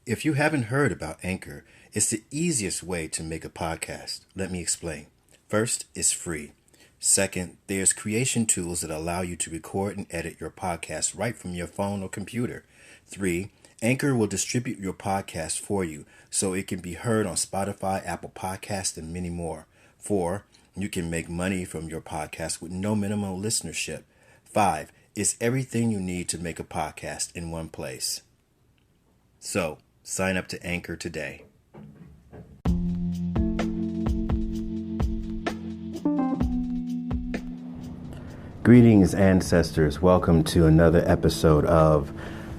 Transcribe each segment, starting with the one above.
If you haven't heard about Anchor, it's the easiest way to make a podcast. Let me explain. First, it's free. Second, there's creation tools that allow you to record and edit your podcast right from your phone or computer. 3, Anchor will distribute your podcast for you so it can be heard on Spotify, Apple Podcasts, and many more. 4, you can make money from your podcast with no minimum listenership. 5, it's everything you need to make a podcast in one place. So, sign up to Anchor today. Greetings, ancestors. Welcome to another episode of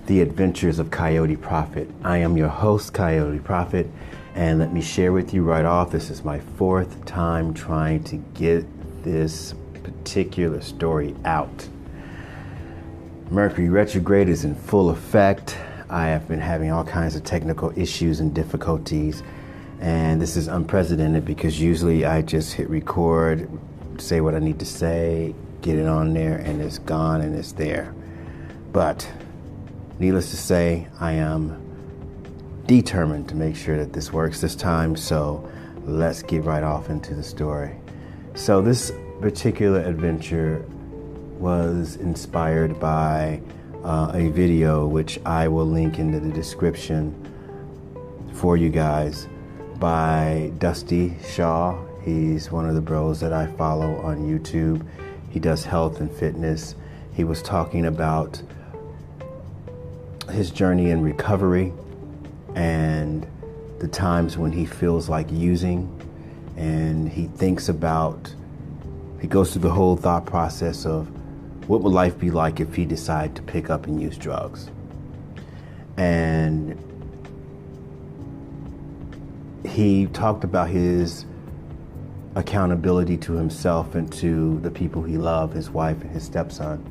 The Adventures of Coyote Prophet. I am your host, Coyote Prophet, and let me share with you right off, this is my 4th time trying to get this particular story out. Mercury retrograde is in full effect. I have been having all kinds of technical issues and difficulties, and this is unprecedented because usually I just hit record, say what I need to say, get it on there, and it's gone and it's there. But needless to say, I am determined to make sure that this works this time, so let's get right off into the story. So this particular adventure was inspired by a video which I will link into the description for you guys by Dusty Shaw. He's one of the bros that I follow on YouTube. He does health and fitness. He was talking about his journey in recovery and the times when he feels like using, and he goes through the whole thought process of what would life be like if he decided to pick up and use drugs. And he talked about his accountability to himself and to the people he loved, his wife and his stepson.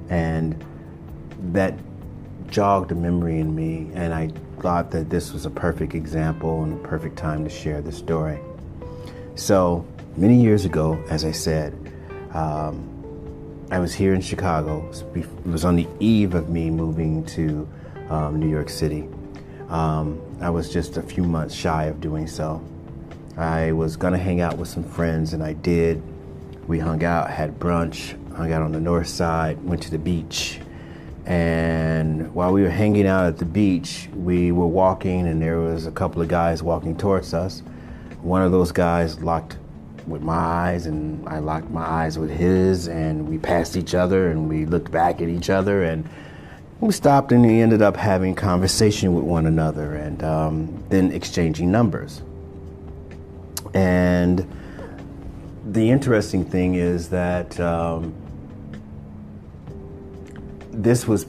And that jogged a memory in me, and I thought that this was a perfect example and a perfect time to share this story. So many years ago, as I said, I was here in Chicago. It was on the eve of me moving to New York City. I was just a few months shy of doing so. I was gonna hang out with some friends, and I did. We hung out, had brunch, hung out on the north side, went to the beach. And while we were hanging out at the beach, we were walking, and there was a couple of guys walking towards us. One of those guys locked with my eyes, and I locked my eyes with his, and we passed each other, and we looked back at each other, and we stopped, and we ended up having conversation with one another, and then exchanging numbers. And the interesting thing is that this was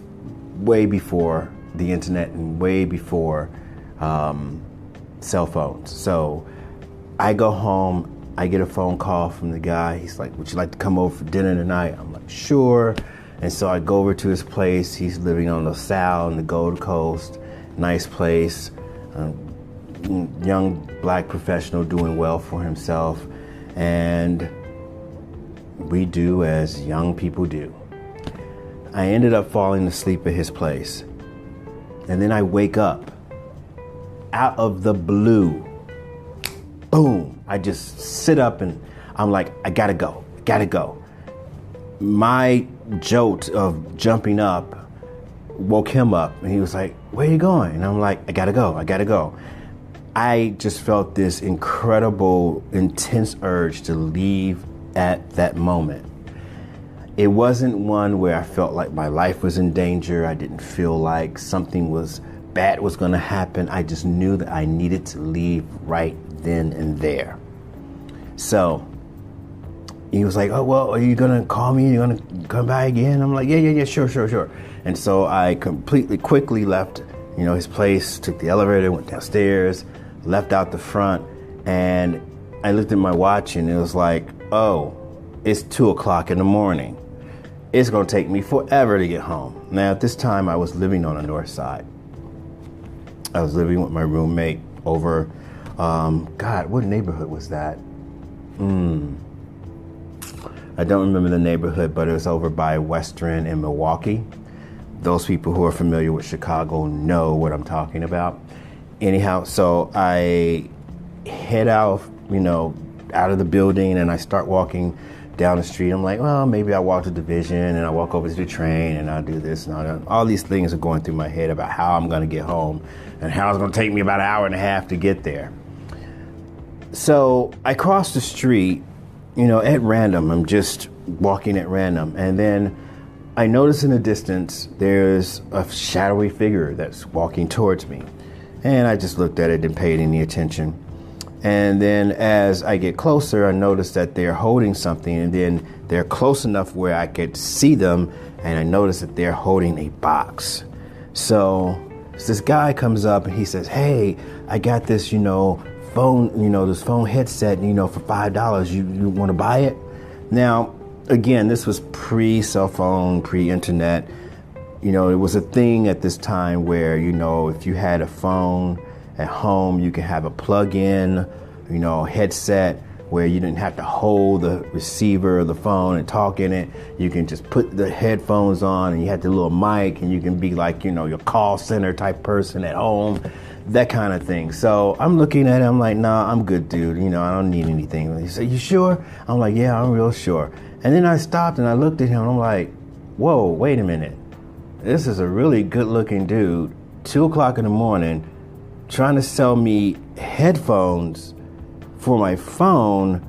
way before the internet and way before cell phones. So I go home, I get a phone call from the guy. He's like, would you like to come over for dinner tonight? I'm like, sure. And so I go over to his place. He's living on LaSalle in the Gold Coast. Nice place. Young black professional doing well for himself. And we do as young people do. I ended up falling asleep at his place. And then I wake up out of the blue. Boom. I just sit up and I'm like, I gotta go. My jolt of jumping up woke him up, and he was like, where are you going? And I'm like, I gotta go. I just felt this incredible, intense urge to leave at that moment. It wasn't one where I felt like my life was in danger. I didn't feel like something bad was gonna happen. I just knew that I needed to leave right then and there. So he was like, oh, well, are you gonna call me? You gonna come by again? I'm like, yeah, sure. And so I quickly left, his place, took the elevator, went downstairs, left out the front, and I looked at my watch, and it was like, oh, it's 2:00 in the morning. It's gonna take me forever to get home. Now, at this time, I was living on the north side. I was living with my roommate over, what neighborhood was that? I don't remember the neighborhood, but it was over by Western in Milwaukee. Those people who are familiar with Chicago know what I'm talking about. Anyhow, so I head out, out of the building, and I start walking down the street. I'm like, well, maybe I walk to Division, and I walk over to the train, and I'll do this and all that. All these things are going through my head about how I'm going to get home and how it's going to take me about an hour and a half to get there. So I cross the street, at random. I'm just walking at random. And then I notice in the distance, there's a shadowy figure that's walking towards me. And I just looked at it, didn't pay any attention. And then as I get closer, I notice that they're holding something, and then they're close enough where I could see them, and I notice that they're holding a box. So this guy comes up and he says, hey, I got this, phone, this phone headset, for $5. You want to buy it? Now, again, this was pre-cell phone, pre-internet. It was a thing at this time where, if you had a phone at home, you could have a plug-in, headset where you didn't have to hold the receiver of the phone and talk in it. You can just put the headphones on, and you had the little mic, and you can be like, your call center type person at home, that kind of thing. So I'm looking at it, I'm like, nah, I'm good, dude. I don't need anything. He said, you sure? I'm like, yeah, I'm real sure. And then I stopped and I looked at him, and I'm like, whoa, wait a minute. This is a really good looking dude, 2 o'clock in the morning, trying to sell me headphones for my phone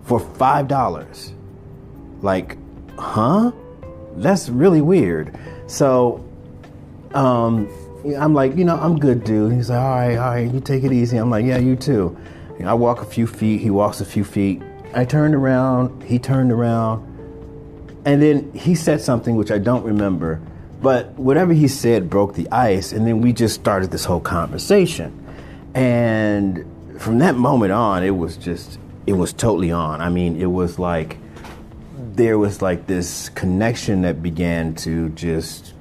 for $5. Like, huh? That's really weird. So, I'm like, I'm good, dude. He's like, all right, you take it easy. I'm like, yeah, you too. I walk a few feet, he walks a few feet. I turned around, he turned around, and then he said something which I don't remember, but whatever he said broke the ice, and then we just started this whole conversation. And from that moment on, it was totally on. I mean, it was like, there was like this connection that began to just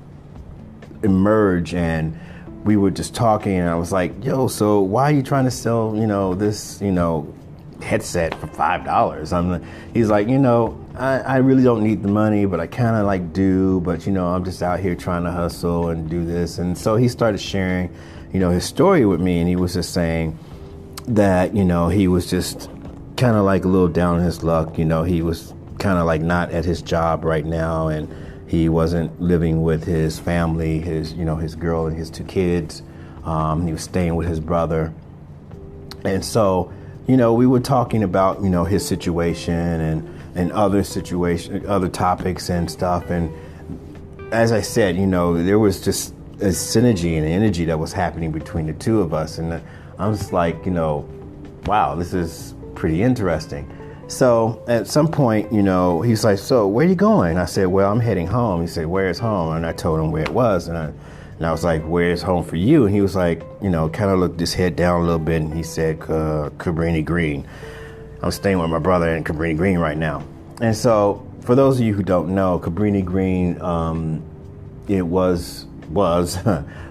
emerge, and we were just talking, and I was like, yo, so why are you trying to sell, this, headset for $5? He's like, I really don't need the money, but I kind of like do, but I'm just out here trying to hustle and do this. And so he started sharing, his story with me, and he was just saying that, he was just kind of like a little down on his luck. He was kind of like not at his job right now, and he wasn't living with his family, his girl and his 2 kids. He was staying with his brother. And so, we were talking about, his situation and other topics and stuff. And as I said, there was just a synergy and energy that was happening between the two of us. And I was like, wow, this is pretty interesting. So at some point, he's like, so where are you going? I said, well, I'm heading home. He said, where's home? And I told him where it was. And I was like, where's home for you? And he was like, kind of looked his head down a little bit. And he said, Cabrini Green. I'm staying with my brother in Cabrini Green right now. And so for those of you who don't know, Cabrini Green, it was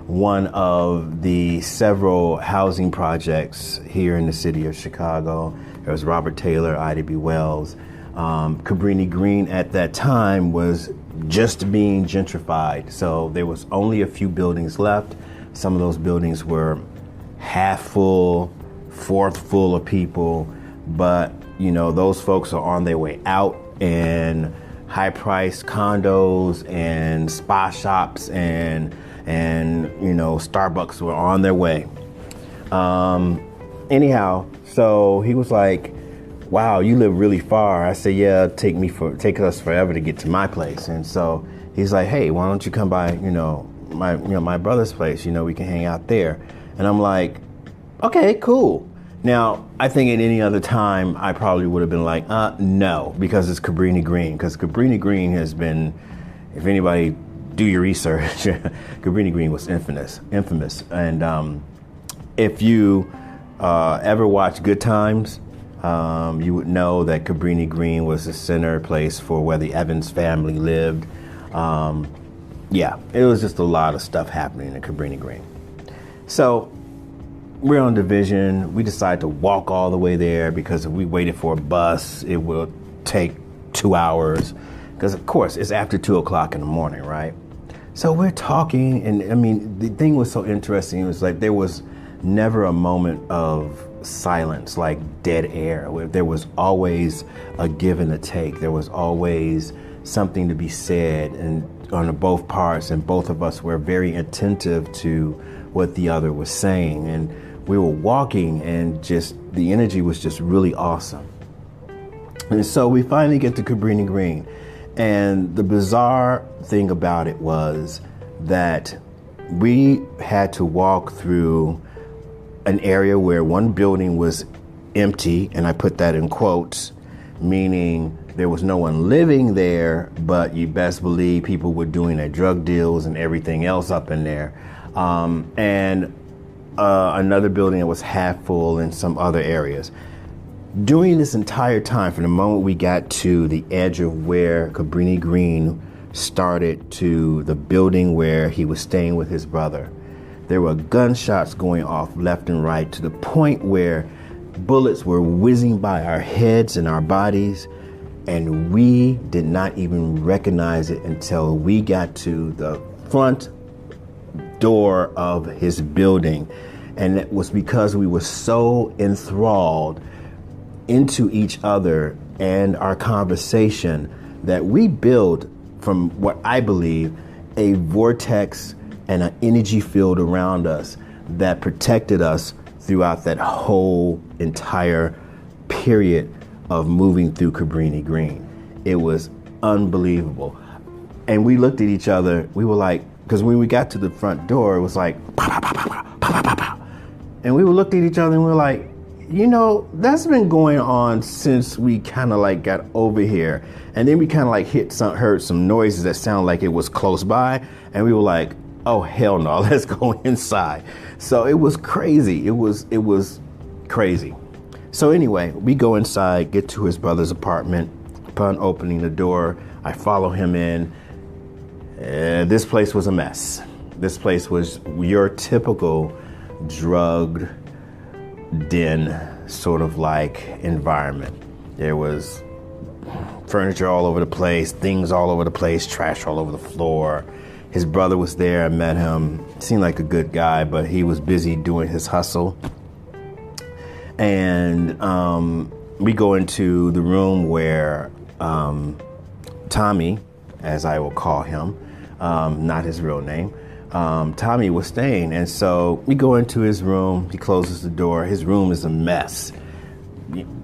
one of the several housing projects here in the city of Chicago. There was Robert Taylor, Ida B. Wells. Cabrini Green at that time was just being gentrified. So there was only a few buildings left. Some of those buildings were half full, fourth full of people. But, those folks are on their way out, and high-priced condos and spa shops and Starbucks were on their way. Anyhow, so he was like, wow, you live really far. I said, yeah, take us forever to get to my place. And so he's like, hey, why don't you come by, my brother's place, we can hang out there. And I'm like, okay, cool. Now, I think at any other time, I probably would have been like, no, because it's Cabrini Green. Because Cabrini Green has been, if anybody do your research, Cabrini Green was infamous. And if you ever watch Good Times, you would know that Cabrini Green was the center place for where the Evans family lived. Yeah, it was just a lot of stuff happening in Cabrini Green. So we're on Division. We decided to walk all the way there because if we waited for a bus, it will take 2 hours. Because, of course, it's after 2 o'clock in the morning, right? So we're talking, and I mean, the thing was so interesting. It was like there was never a moment of silence, like dead air. There was always a give and a take. There was always something to be said, and on both parts, and both of us were very attentive to what the other was saying. And we were walking, and just the energy was just really awesome. And so we finally get to Cabrini Green. And the bizarre thing about it was that we had to walk through an area where one building was empty, and I put that in quotes, meaning there was no one living there, but you best believe people were doing their drug deals and everything else up in there. And another building that was half full in some other areas. During this entire time, from the moment we got to the edge of where Cabrini Green started to the building where he was staying with his brother, there were gunshots going off left and right, to the point where bullets were whizzing by our heads and our bodies, and we did not even recognize it until we got to the front door of his building. And it was because we were so enthralled into each other and our conversation that we built, from what I believe, a vortex and an energy field around us that protected us throughout that whole entire period of moving through Cabrini Green. It was unbelievable. And we looked at each other, we were like, because when we got to the front door, it was like, pow, pow, pow, pow, pow, pow, pow, pow. And we looked at each other and we were like, you know, that's been going on since we kind of like got over here. And then we kind of like heard some noises that sounded like it was close by. And we were like, oh, hell no, let's go inside. So it was crazy. It was crazy. So anyway, we go inside, get to his brother's apartment. Upon opening the door, I follow him in. This place was a mess. This place was your typical drug den sort of like environment. There was furniture all over the place, things all over the place, trash all over the floor. His brother was there. I met him. Seemed like a good guy, but he was busy doing his hustle. And we go into the room where Tommy, as I will call him, not his real name, Tommy was staying. And so we go into his room. He closes the door. His room is a mess.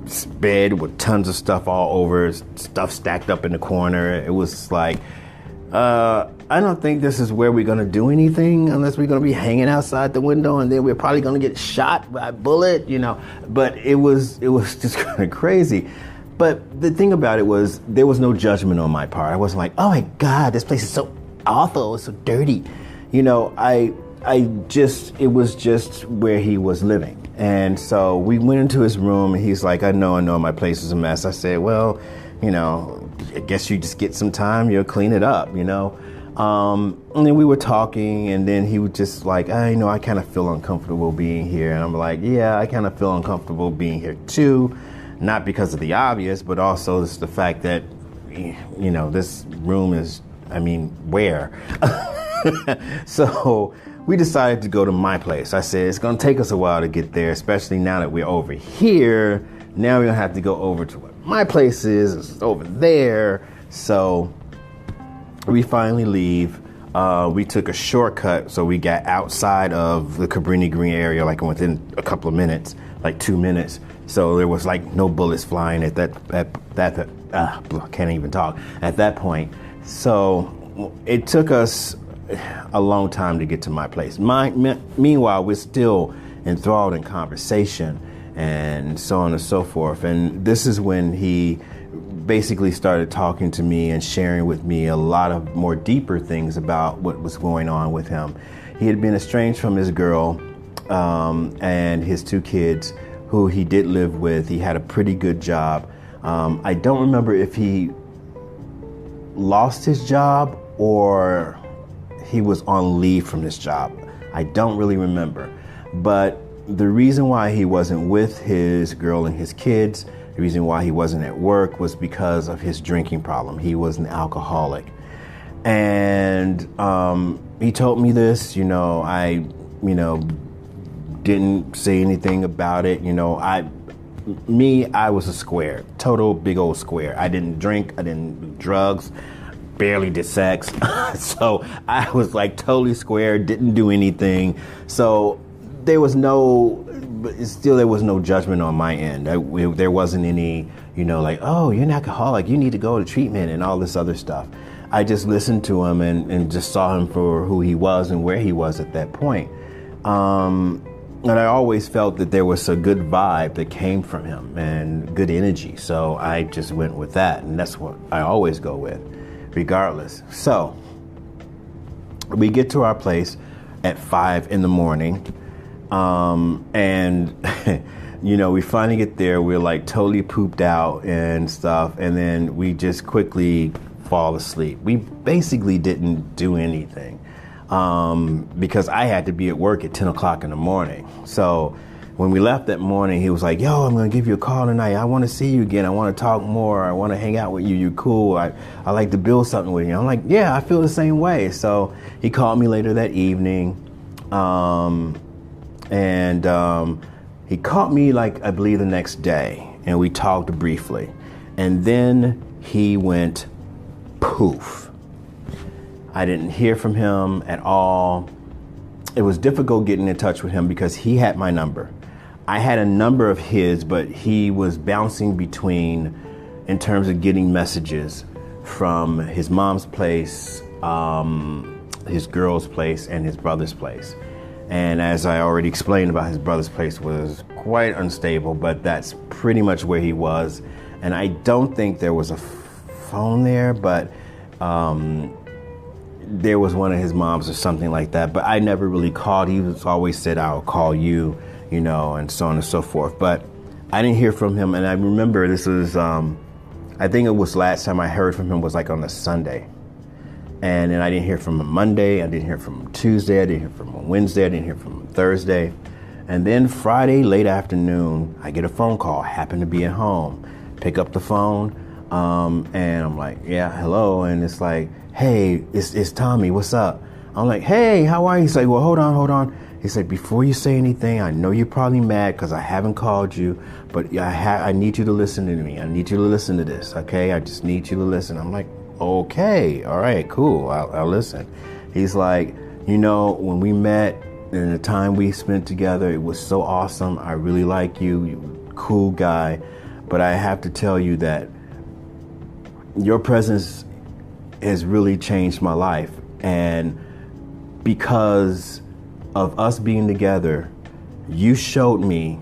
It's bed with tons of stuff all over, stuff stacked up in the corner. It was like, I don't think this is where we're going to do anything unless we're going to be hanging outside the window, and then we're probably going to get shot by a bullet, you know. But it was just kind of crazy. But the thing about it was there was no judgment on my part. I wasn't like, oh my God, this place is so awful, it's so dirty. You know, it was just where he was living. And so we went into his room, and he's like, I know, my place is a mess. I said, well, you know, I guess you just get some time, you'll clean it up, you know. And then we were talking, and then he was just like, I kind of feel uncomfortable being here. And I'm like, yeah, I kind of feel uncomfortable being here too. Not because of the obvious, but also it's the fact that, you know, this room is, where? So we decided to go to my place. I said, it's going to take us a while to get there, especially now that we're over here. Now we're going to have to go over to what my place is. It's over there. So we finally leave. We took a shortcut, so we got outside of the Cabrini Green area, like within a couple of minutes, like 2 minutes. So there was like no bullets flying at I can't even talk at that point. So it took us a long time to get to my place. Meanwhile, we're still enthralled in conversation and so on and so forth. And this is when he basically started talking to me and sharing with me a lot of more deeper things about what was going on with him. He had been estranged from his girl and his 2 kids, who he did live with. He had a pretty good job. I don't remember if he lost his job or he was on leave from his job. I don't really remember. But the reason why he wasn't with his girl and his kids, the reason why he wasn't at work, was because of his drinking problem. He was an alcoholic. And he told me this, I didn't say anything about it. I was a square, total big old square. I didn't drink, I didn't do drugs, barely did sex. So I was like totally square, didn't do anything. So there was no judgment on my end. There wasn't any, like, oh, you're an alcoholic, you need to go to treatment and all this other stuff. I just listened to him and just saw him for who he was and where he was at that point. And I always felt that there was a good vibe that came from him and good energy. So I just went with that. And that's what I always go with, regardless. So we get to our place at 5 a.m. And, we finally get there. We're like totally pooped out and stuff. And then we just quickly fall asleep. We basically didn't do anything. Because I had to be at work at 10 o'clock in the morning. So when we left that morning, he was like, yo, I'm going to give you a call tonight. I want to see you again. I want to talk more. I want to hang out with you. You're cool. I like to build something with you. I'm like, yeah, I feel the same way. So he called me later that evening. He called me I believe the next day, and we talked briefly. And then he went poof. I didn't hear from him at all. It was difficult getting in touch with him because he had my number. I had a number of his, but he was bouncing between in terms of getting messages from his mom's place, his girl's place, and his brother's place. And as I already explained about his brother's place was quite unstable, but that's pretty much where he was. And I don't think there was a phone there, but there was one of his moms or something like that, but I never really called. He was always said, I'll call you, and so on and so forth. But I didn't hear from him. And I remember this was, I think it was last time I heard from him was on a Sunday. And then I didn't hear from him Monday. I didn't hear from him Tuesday. I didn't hear from him Wednesday. I didn't hear from him Thursday. And then Friday, late afternoon, I get a phone call. I happen to be at home. Pick up the phone. And I'm like, yeah, hello. And it's like, hey, it's Tommy, what's up? I'm like, hey, how are you? He's like, well, hold on. He said, before you say anything, I know you're probably mad because I haven't called you, but I need you to listen to me. I need you to listen to this, okay? I just need you to listen. I'm like, okay, all right, cool, I'll listen. He's like, when we met and the time we spent together, it was so awesome. I really like you. You're a cool guy. But I have to tell you that your presence has really changed my life. And because of us being together, you showed me,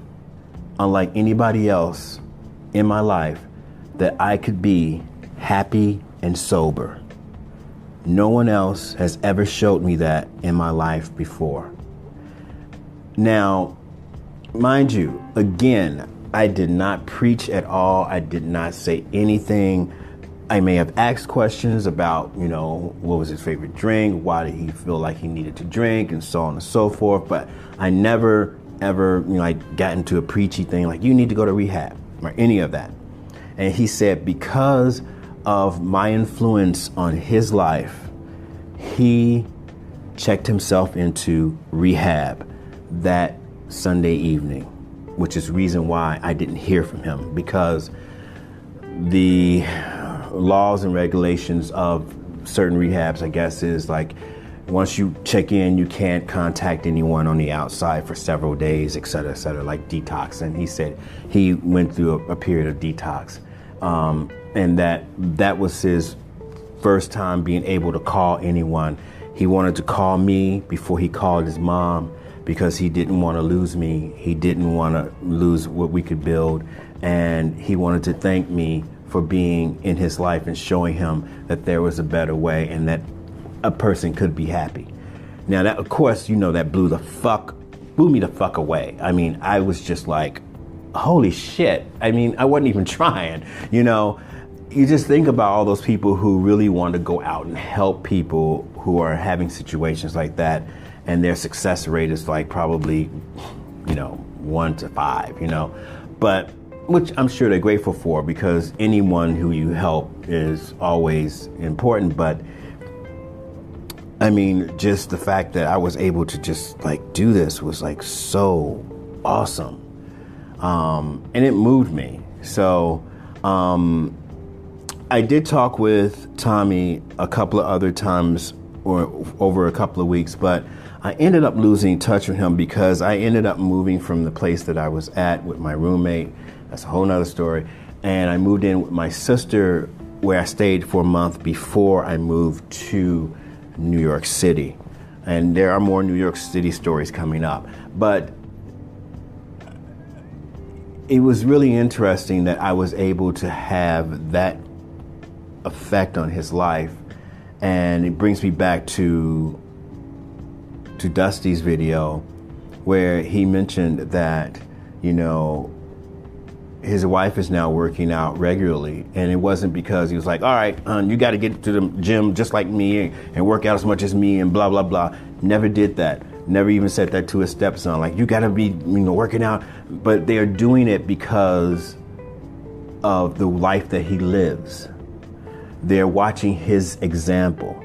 unlike anybody else in my life, that I could be happy and sober. No one else has ever showed me that in my life before. Now, mind you, again, I did not preach at all. I did not say anything. I may have asked questions about, what was his favorite drink? Why did he feel like he needed to drink, and so on and so forth. But I never, ever, got into a preachy thing like, you need to go to rehab or any of that. And he said, because of my influence on his life, he checked himself into rehab that Sunday evening, which is reason why I didn't hear from him, because the laws and regulations of certain rehabs, I guess, is once you check in, you can't contact anyone on the outside for several days, et cetera, like detox. And he said he went through a period of detox. And that was his first time being able to call anyone. He wanted to call me before he called his mom because he didn't want to lose me. He didn't want to lose what we could build. And he wanted to thank me for being in his life and showing him that there was a better way and that a person could be happy. Now, that, of course, that blew me the fuck away. I mean, I was just like, holy shit. I mean, I wasn't even trying, You just think about all those people who really want to go out and help people who are having situations like that, and their success rate is probably, 1 to 5, but which I'm sure they're grateful for, because anyone who you help is always important. But I mean, just the fact that I was able to just like do this was like so awesome. And it moved me. So I did talk with Tommy a couple of other times or over a couple of weeks, but I ended up losing touch with him because I ended up moving from the place that I was at with my roommate. That's a whole nother story. And I moved in with my sister, where I stayed for a month before I moved to New York City. And there are more New York City stories coming up. But it was really interesting that I was able to have that effect on his life. And it brings me back to Dusty's video where he mentioned that, you know, his wife is now working out regularly. And it wasn't because he was like, all right, you got to get to the gym just like me and work out as much as me and blah, blah, blah. Never did that. Never even said that to his stepson. Like, you got to be, you know, working out. But they are doing it because of the life that he lives. They're watching his example.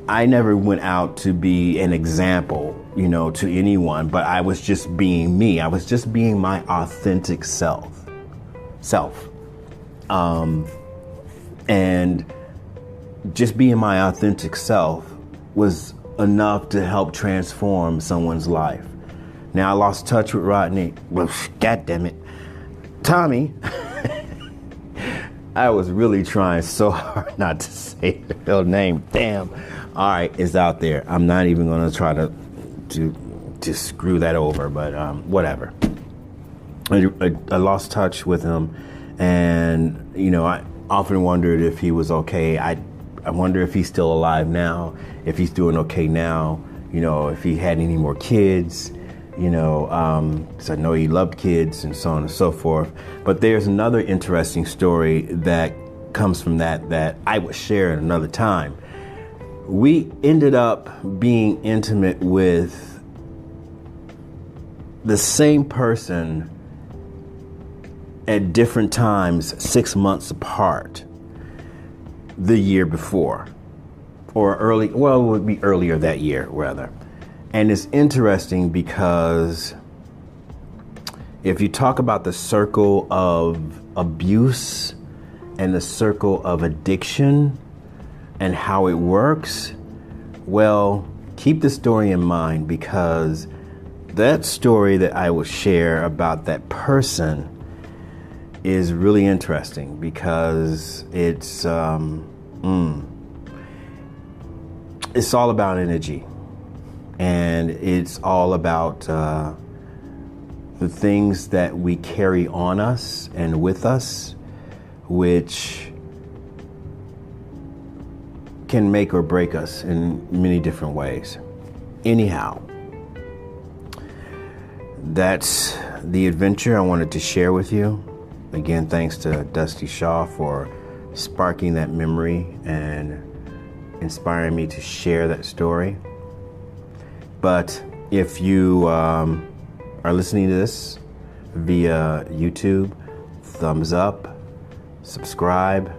I never went out to be an example, you know, to anyone, but I was just being me. I was just being my authentic self. And just being my authentic self was enough to help transform someone's life. Now, I lost touch with Rodney. Well, God damn it. Tommy, I was really trying so hard not to say the real name. Damn. All right, it's out there. I'm not even going to try to screw that over, but whatever. I lost touch with him, and, you know, I often wondered if he was okay. I wonder if he's still alive now, if he's doing okay now, you know, if he had any more kids, you know, because I know he loved kids and so on and so forth. But there's another interesting story that comes from that I would share at another time. We ended up being intimate with the same person at different times, 6 months apart, the year before, or early, well, it would be earlier that year, rather. And it's interesting because if you talk about the circle of abuse and the circle of addiction and how it works, well, keep the story in mind, because that story that I will share about that person is really interesting, because it's all about energy, and it's all about the things that we carry on us and with us, which can make or break us in many different ways. Anyhow, that's the adventure I wanted to share with you. Again, thanks to Dusty Shaw for sparking that memory and inspiring me to share that story. But if you are listening to this via YouTube, thumbs up, subscribe,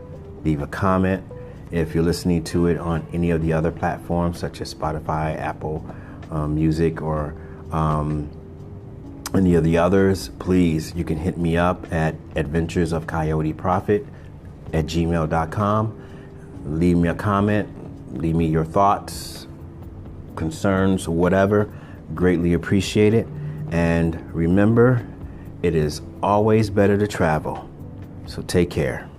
leave a comment. If you're listening to it on any of the other platforms such as Spotify, Apple Music, or any of the others, please, you can hit me up at adventuresofcoyoteprophet@gmail.com. Leave me a comment, leave me your thoughts, concerns, whatever. Greatly appreciate it. And remember, it is always better to travel. So take care.